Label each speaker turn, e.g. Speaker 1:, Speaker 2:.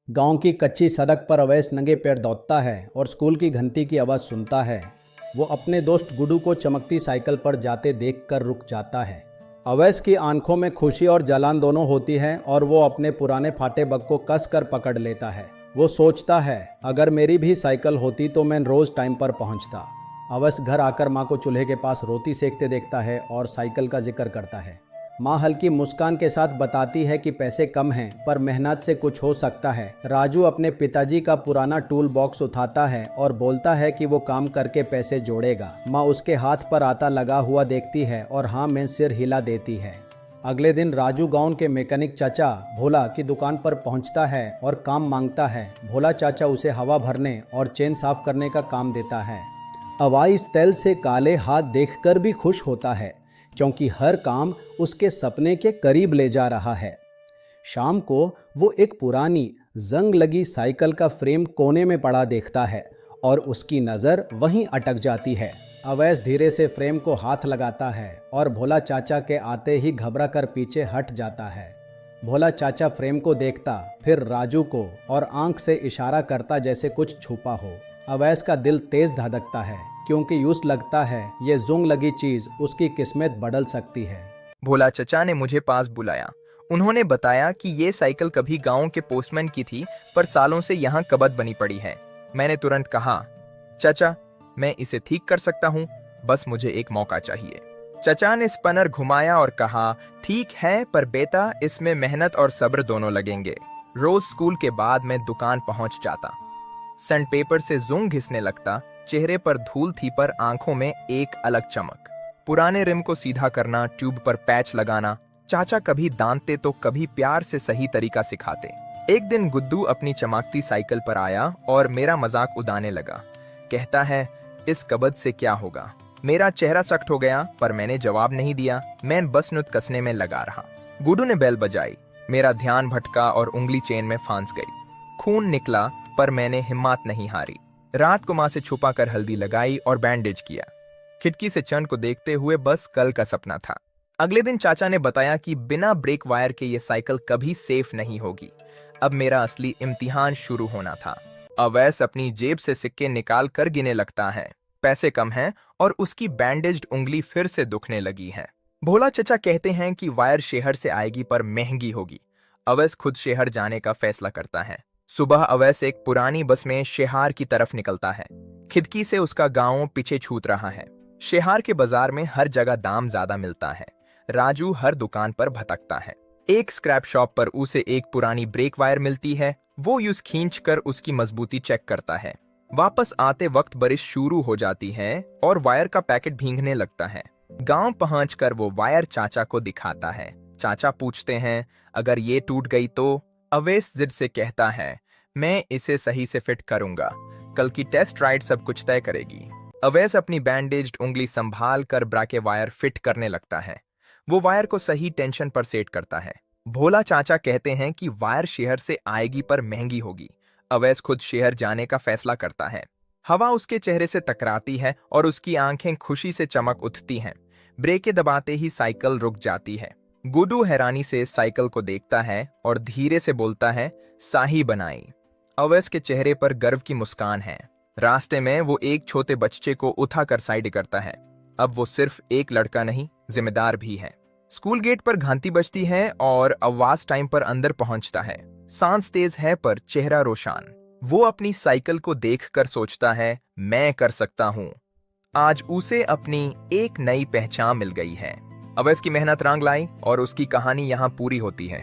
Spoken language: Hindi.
Speaker 1: गांव की कच्ची सड़क पर अवैस नंगे पैर दौड़ता है और स्कूल की घंटी की आवाज़ सुनता है। वो अपने दोस्त गुड्डू को चमकती साइकिल पर जाते देखकर रुक जाता है। अवैस की आंखों में खुशी और जलन दोनों होती है और वो अपने पुराने फाटे बग को कस कर पकड़ लेता है। वो सोचता है, अगर मेरी भी साइकिल होती तो मैं रोज़ टाइम पर पहुंचता। अवैस घर आकर माँ को चूल्हे के पास रोटी सेकते देखता है और साइकिल का जिक्र करता है। माँ हल्की मुस्कान के साथ बताती है कि पैसे कम हैं पर मेहनत से कुछ हो सकता है। राजू अपने पिताजी का पुराना टूल बॉक्स उठाता है और बोलता है कि वो काम करके पैसे जोड़ेगा। माँ उसके हाथ पर आता लगा हुआ देखती है और हाँ में सिर हिला देती है। अगले दिन राजू गांव के मैकेनिक चाचा भोला की दुकान पर पहुंचता है और काम मांगता है। भोला चाचा उसे हवा भरने और चेन साफ करने का काम देता है। अवाइस तेल से काले हाथ देखकर भी खुश होता है क्योंकि हर काम उसके सपने के करीब ले जा रहा है। शाम को वो एक पुरानी जंग लगी साइकिल का फ्रेम कोने में पड़ा देखता है और उसकी नज़र वहीं अटक जाती है। अवैस धीरे से फ्रेम को हाथ लगाता है और भोला चाचा के आते ही घबरा कर पीछे हट जाता है। भोला चाचा फ्रेम को देखता, फिर राजू को, और आंख से इशारा करता जैसे कुछ छुपा हो। अवैस का दिल तेज धड़कता है क्योंकि यूं लगता है ये जुंग लगी चीज उसकी किस्मत बदल सकती है।
Speaker 2: भोला चचा ने मुझे पास बुलाया। उन्होंने बताया कि ये साइकिल कभी गांव के पोस्टमैन की थी पर सालों से यहाँ कबद बनी पड़ी है। मैंने तुरंत कहा, चचा मैं इसे ठीक कर सकता हूँ, बस मुझे एक मौका चाहिए। चचा ने स्पनर घुमाया और कहा, ठीक है पर बेटा इसमें मेहनत और सब्र दोनों लगेंगे। रोज स्कूल के बाद मैं दुकान पहुंच जाता, सैंड पेपर से जुंग घिसने लगता, चेहरे पर धूल थी पर आंखों में एक अलग चमक। पुराने रिम को सीधा करना, ट्यूब पर पैच लगाना। चाचा कभी दांतते तो कभी प्यार से सही तरीका सिखाते। एक दिन गुड्डू अपनी चमकती साइकिल पर आया और मेरा मजाक उड़ाने लगा। कहता है, इस कबद से क्या होगा। मेरा चेहरा सख्त हो गया पर मैंने जवाब नहीं दिया। मैं बस नुत कसने में लगा रहा। गुड्डू ने बेल बजाई। मेरा ध्यान भटका और उंगली चेन में फांस गई। खून निकला पर मैंने हिम्मत नहीं हारी। रात को माँ से छुपा कर हल्दी लगाई और बैंडेज किया। खिड़की से चंद को देखते हुए बस कल का सपना था। अगले दिन चाचा ने बताया कि बिना ब्रेक वायर के ये साइकिल कभी सेफ नहीं होगी। अब मेरा असली इम्तिहान शुरू होना था। अवैस अपनी जेब से सिक्के निकाल कर गिने लगता है। पैसे कम हैं और उसकी बैंडेज्ड उंगली फिर से दुखने लगी है। भोला चचा कहते हैं कि वायर शहर से आएगी पर महंगी होगी। अवैस खुद शहर जाने का फैसला करता है। सुबह अवैस एक पुरानी बस में शेहार की तरफ निकलता है। खिड़की से उसका गांव पीछे छूट रहा है। शेहार के बाजार में हर जगह दाम ज्यादा मिलता है। राजू हर दुकान पर भटकता है। एक स्क्रैप शॉप पर उसे एक पुरानी ब्रेक वायर मिलती है। वो यूं खींचकर उसकी मजबूती चेक करता है। वापस आते वक्त बारिश शुरू हो जाती है और वायर का पैकेट भीगने लगता है। गांव पहुंचकर वो वायर चाचा को दिखाता है। चाचा पूछते हैं, अगर ये टूट गई तो? अवैस जिद से कहता है, मैं इसे सही से फिट करूंगा, कल की टेस्ट राइड सब कुछ तय करेगी। अवैस अपनी बैंडेज्ड उंगली संभाल कर ब्राके वायर फिट करने लगता है। वो वायर को सही टेंशन पर सेट करता है। भोला चाचा कहते हैं कि वायर शहर से आएगी पर महंगी होगी। अवैस खुद शहर जाने का फैसला करता है। हवा उसके चेहरे से टकराती है और उसकी आंखें खुशी से चमक उठती हैं। ब्रेकें दबाते ही साइकिल रुक जाती है। गुड्डू हैरानी से साइकिल को देखता है और धीरे से बोलता है, साही बनाई। अवैस के चेहरे पर गर्व की मुस्कान है। रास्ते में वो एक छोटे बच्चे को उठाकर साइड करता है। अब वो सिर्फ एक लड़का नहीं, जिम्मेदार भी है। स्कूल गेट पर घंटी बजती है और आवाज टाइम पर अंदर पहुंचता है। सांस तेज है पर चेहरा रोशन। वो अपनी साइकिल को देखकर सोचता है, मैं कर सकता हूँ। आज उसे अपनी एक नई पहचान मिल गई है। अवैस की मेहनत रंग लाई और उसकी कहानी यहाँ पूरी होती है।